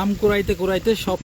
আম কুড়াইতে কুড়াইতে সব।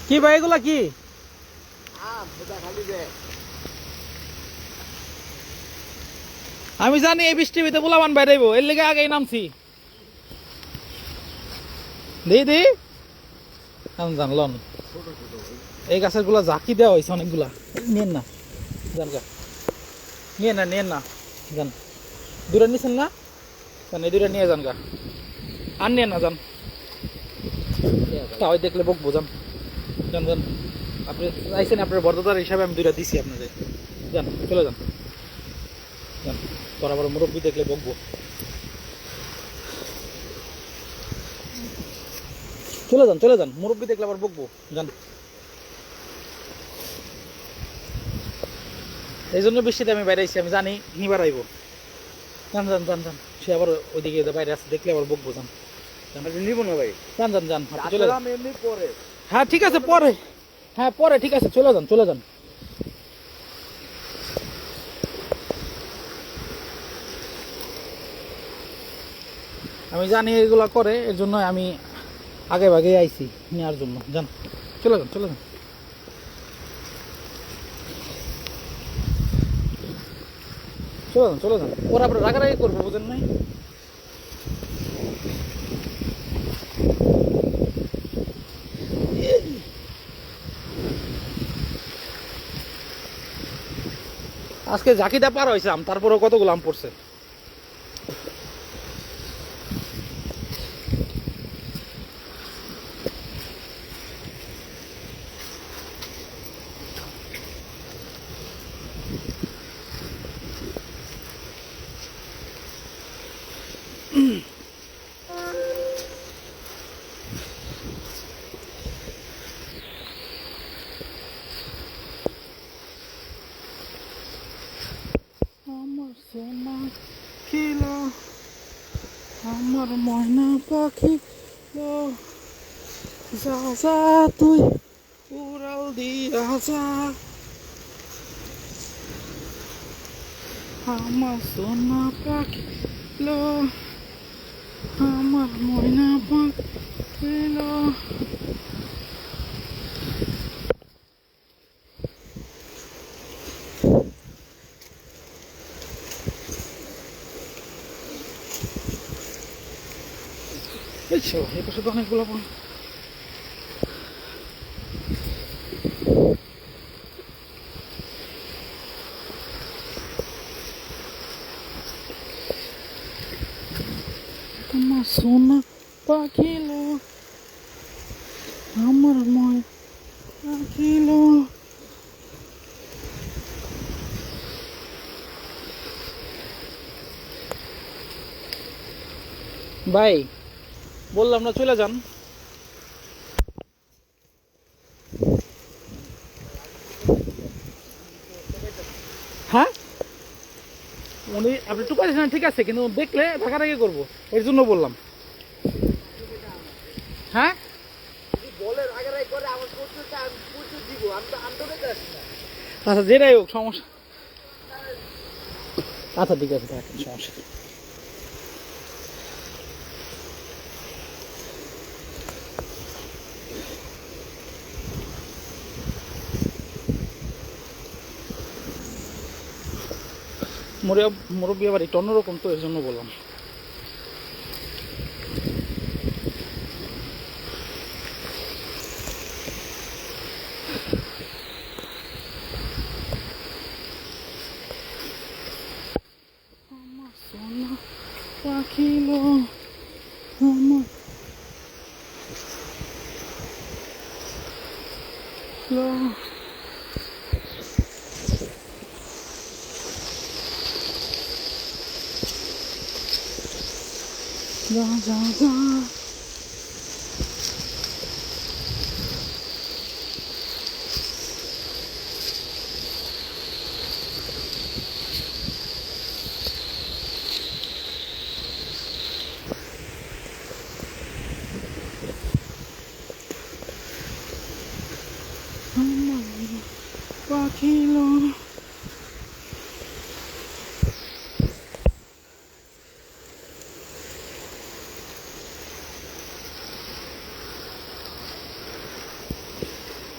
কি ভাই এগুলা কি? আমি জানি এই বৃষ্টির ভিতরে পোলাবান বাইরেব, এর লেগে আগেই নামছি। দি জানলন এই গাছের গুলা ঝাঁকি দেওয়া হয়েছে অনেকগুলা। নিয়েন না, জান গা, নিয়ে না যান। দূরে নিছেন না, জান এই দূরে নিয়ে যান গা। আর নিয়ে না যান, তাই দেখলে বকবো। যান যান যান, আপনি আইসেন আপনার বর্দাদার হিসাবে আমি দুইটা দিছি আপনাদের। যান চলে যান যান, তোর আবার মুরব্বী দেখলে বকবো। চলে যান, মুরব্বী দেখলে আবার বকবো। যান, এই জন্য বৃষ্টিতে আমি বাইরে আইছি, আমি জানি নিবার আইব। যান যান যান যান, সে আবার ওইদিকে বাইরে আসছে দেখলে আবার বকবো। যান নিব না ভাই, যান যান যান, চলে যান। হ্যাঁ ঠিক আছে পরে, হ্যাঁ পরে ঠিক আছে, চলে যান চলে যান। আমি জানি এগুলা করে, এর জন্য আমি আগে ভাগে আইছি নেওয়ার জন্য। যান চলে যান চলে যান। চলে যান, ওরা আপনার রাগারাগি করবো, বুঝেন নাই? আজকে ঝাঁকিটা পার হয়েছে আম, তারপরেও কতগুলো আম পড়ছে। আমার সোনা খিলো, আমার ময়না পাখি লো, যা যা তুই উড়াল দিয়া যা, আমার সোনা পাখি লো, আমার ময়না পাখি লো। এই পাশে তো অনেকগুলো পান। আমার সোনা পাখিলো, আমার ময় পাখিলো। ভাই বললাম না চলে যান। হ্যাঁ উনি আপনি টুকাইছেন ঠিক আছে, কিন্তু দেখলে ভাগাভাগি করবো, এর জন্য বললাম। হ্যাঁ আচ্ছা যেটাই হোক সমস্যা, আচ্ছা ঠিক আছে থাকেন, সমস্যা নেই। মুরব্বী আবার একটু অন্যরকম, তো এর জন্য বললাম। আমার সোনা পাখিলো, আমার লো, যা যা যা। আমার পাখিলো,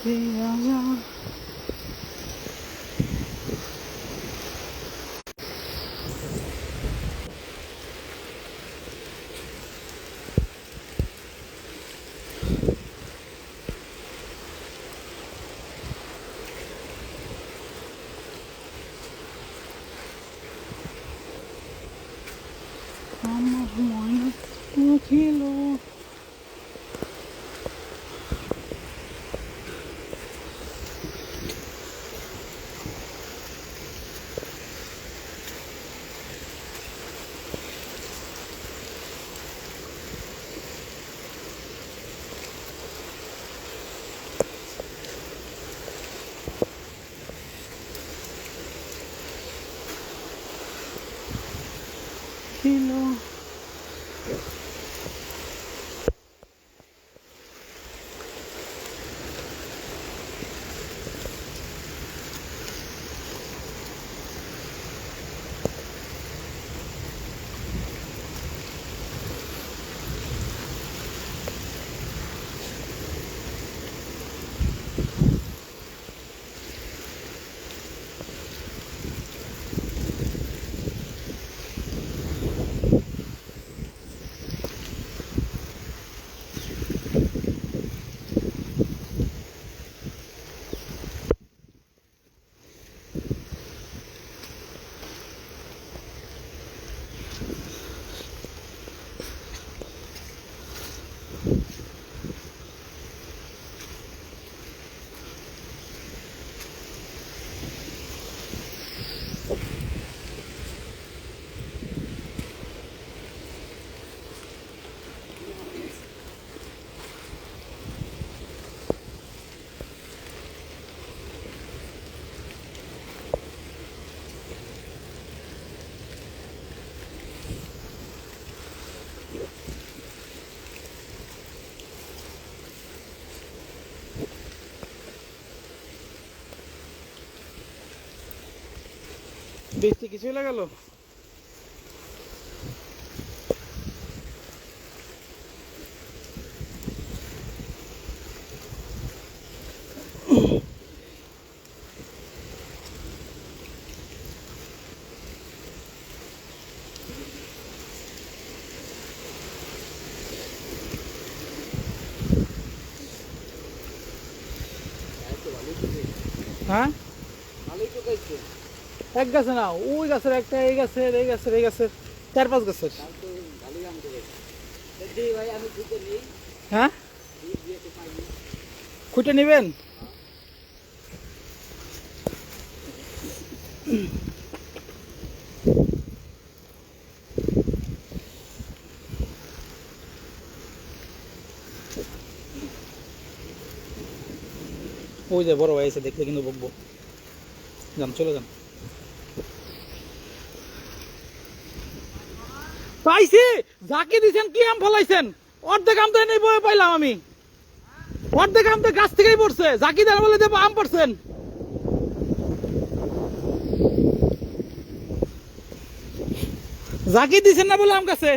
আমার মনে ছিল ছিল বৃষ্টি কিছু লাগাল হ্যাঁ এক গাছে না ওই গাছের একটা এই গাছের এই গাছের এই গাছের 4-5 গাছের হ্যাঁ খুঁটে নেবেন ওই যে বড় ভাই এসে দেখলে কিন্তু বকবো যান চলে যান পাইছি যাকে দিছেন কি আম ফলাইছেন অর্ধেক আম তো এনেই বয়ে পাইলাম আমি অর্ধেক আম তো গাছ থেকেই পড়ছে জাকি দেন বলে দেবো আম পড়ছেন জাকি দিছেন না বলে আম গাছে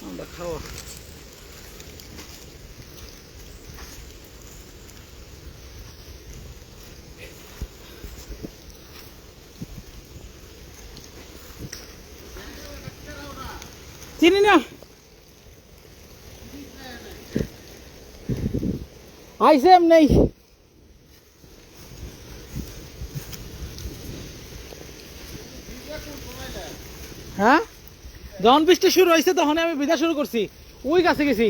আমরা খাওয়া চিনি না আইসে এমনি হ্যাঁ যখন বৃষ্টি শুরু হয়েছে তখন আমি বিদা শুরু করছি ওই গাছে গেছি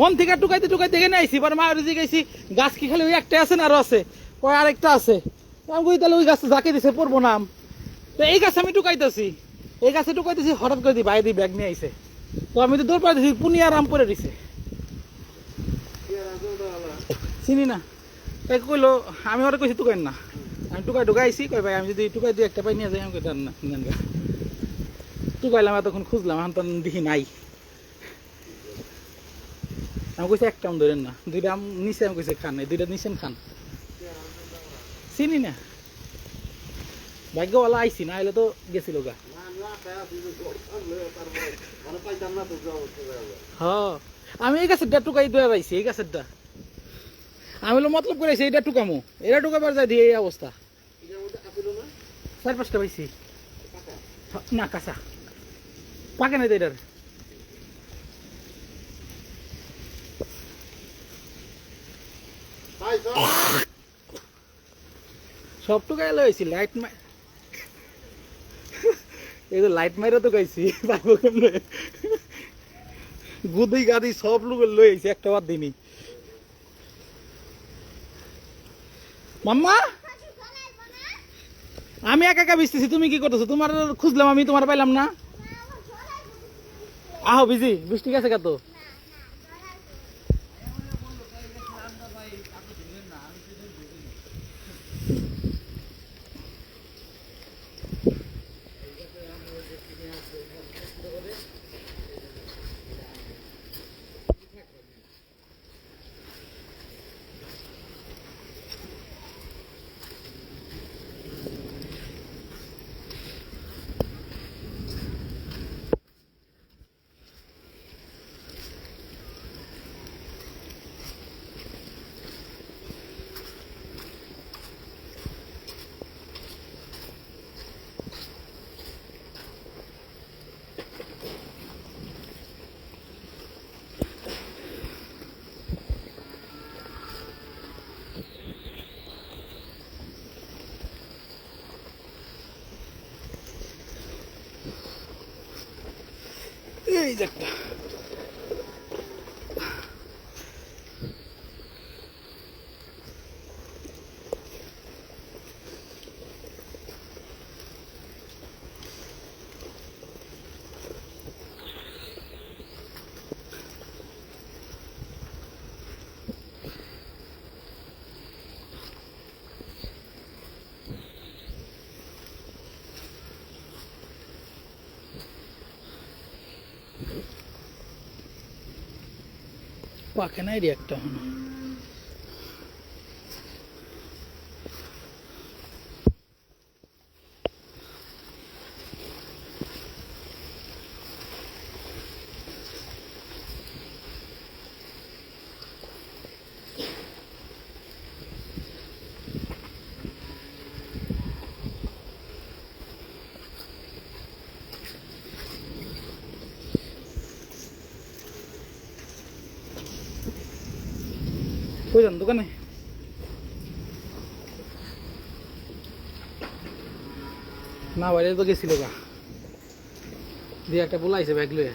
ওন থেকে টুকাইতে টুকাইতে এখানে আইসি পরে মায়ের দিকে গেছি গাছ কি খালি ওই একটা আছে না আরো আছে ওই আরেকটা আছে আমি কই তাহলে ওই গাছে জাকে দিছে পড়বো নাম তো এই গাছে আমি টুকাইতেছি এই গাছে টুকাইতেছি হঠাৎ করে দিই বাইরে ব্যাগ নিয়ে আইছে তো আমি তো দৌড় পাইতেছি পুনি আরাম করে দিছে চিনি না তাই কইলো আমি ওরা কইছি টুকাইন না আমি টুকাই ঢুকাইছি কই ভাই আমি যদি টুকাই দিয়ে একটা পাই নিয়ে যাই আমি কই না টুকাইলাম এতক্ষণ খুঁজলাম এখন তো দেখি নাই আমি কইছি একটা আম ধরেন না দুইটা আম নিচে আমি কইছি খান এই দুইটা নিচেন খান চিনি না ভাগ্যওয়ালা আইসি না এলে তো গেছিল গা হ্যাঁ আমি এই গাছেরটা টুকাই দেওয়া পাইছি এই গাছেরটা আমি হলো মতলব করেছি এইটা টুকামো এটা টুকাবার যাই দিয়ে এই অবস্থা 4-5টা পাইছি না কাঁচা পাকে নাই তো এটার সব টুকাই লইছি লাইট এই তো লাইট মাইরা তো গাইছি পাইব কেমনে গুদি গাদি সব লোক লইছি একটা বাদ দিনি মাম্মা আমি একা একা বিছতেছি তুমি কি করতেছো তোমার খুঁজলাম আমি তোমার পাইলাম না আহো বিজি বৃষ্টি গেছে কত এই যে একটা পাকে নাই রে একটা কই যান দোকানে না বাইরে তো গেছিল গা দিয়ে একটা বলাইছে ব্যাগ লয়ে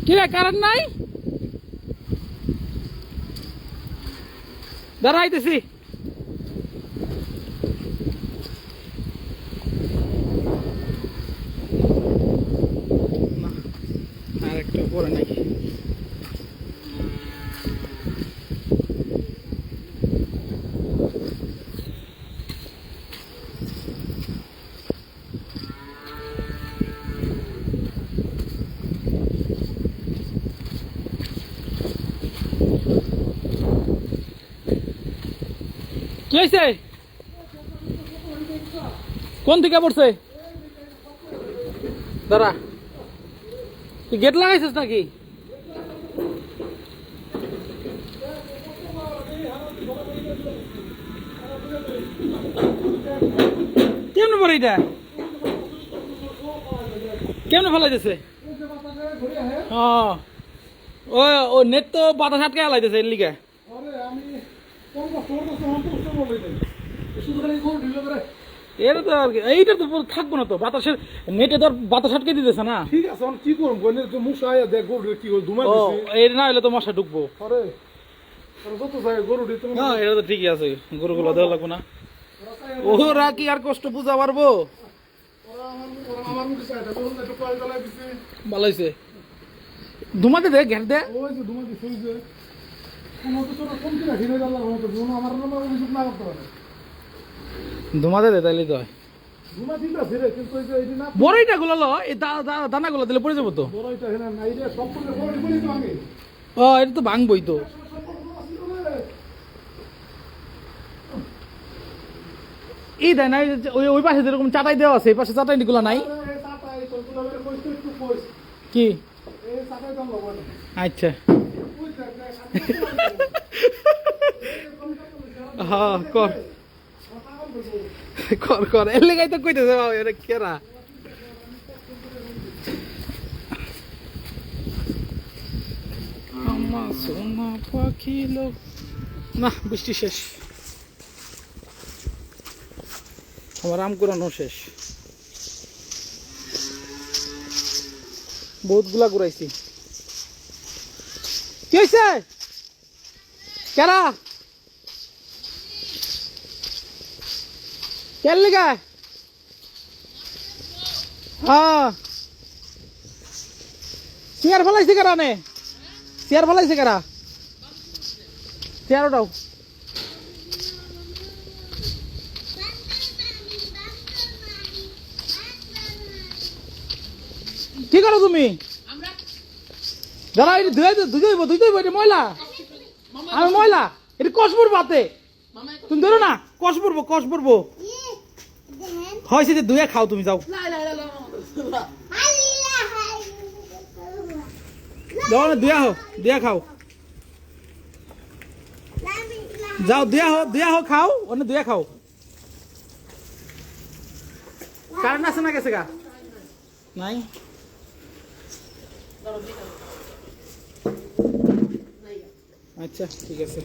কি রে কারেন্ট নাই দাঁড়াইতেছি আর একটা পরে নাই কি হয়েছে? কোন দিকে পড়ছে? দাঁড়া, তুই গেট লাগাইছিস নাকি? কেমনে পড়ে এটা? কেমনে ফেলাইতেছে? ও নেট তো বাতাস আটকে ফেলাইতেছে এর লিগে। এর তো আর কি, এইটা তো থাকবো না তো, বাতাসের নেটে তো বাতাস আটকে দিতেছে না। ঠিক আছে, আমি কি করবো? মশা আয়া দেখ গরু কি করে ধুমা ও দিছে। এর না হলে তো মশা ঢুকবো। আরে যত যায় গরু দিতে না এটা তো ঠিকই আছে, গরুগুলো দেওয়া লাগবো না। ওরা কি আর কষ্ট বুঝা পারবো? আমার মুখে চাই একটু কয়েক গলায় দিছে। ভালো হয়েছে, ধুমাতে দে, ঘের দে। ওই যে ধুমা দিছে, ওই যে কোনো তো তোরা কমতি রাখি না, আল্লাহ রহমতে ধুমা আমার নামে অভিযোগ না করতে পারে। ধুমাতে দে, তাইলে তো হয়। ধুমা ঠিক আছে রে, কিন্তু ওই যে এই না বড়ইটা গুলো লো, এই দানাগুলো দিলে পড়ে যাবো তো। বড় এটা হেনা নাই রে, সব করে বড় বলি তো আগে। ও এটা তো ভাঙবই তো। এই দেয় না, ওই পাশে যেরকম চাটাই দেওয়া আছে, এই পাশে চাটাই গুলো নাই। কি আচ্ছা, হ্যাঁ কর কর কর, এর লেগাই তো কইতেছে বাবা, এটা কেরা? আমার সোনা পাখি লোক না, বৃষ্টি শেষ, আমার আম কুড়ানো শেষ, বহুত গুলা ঘুরাইছি। কি হয়েছে? কেরা কেন লিগা? হ্যাঁ চেয়ার ফেলাইছে কারা? নে চেয়ার ফেলাইছে কারা? চেয়ার ওটাও। কি করো তুমি? দাঁড়া, এটা ধুইব, এটা ময়লা। আমি ময়লা, এটা কষ পড়বো হাতে, তুমি ধরো না, কষ পড়বো। হয়েছে যে ধুয়ে খাও, তুমি যাও। যাও না, ধুয়া খাও, যাও ধুয়া হো খাও, অন্য ধুয়া খাও। কারেন্ট আছে না গেছে গা? নাই, আচ্ছা ঠিক আছে।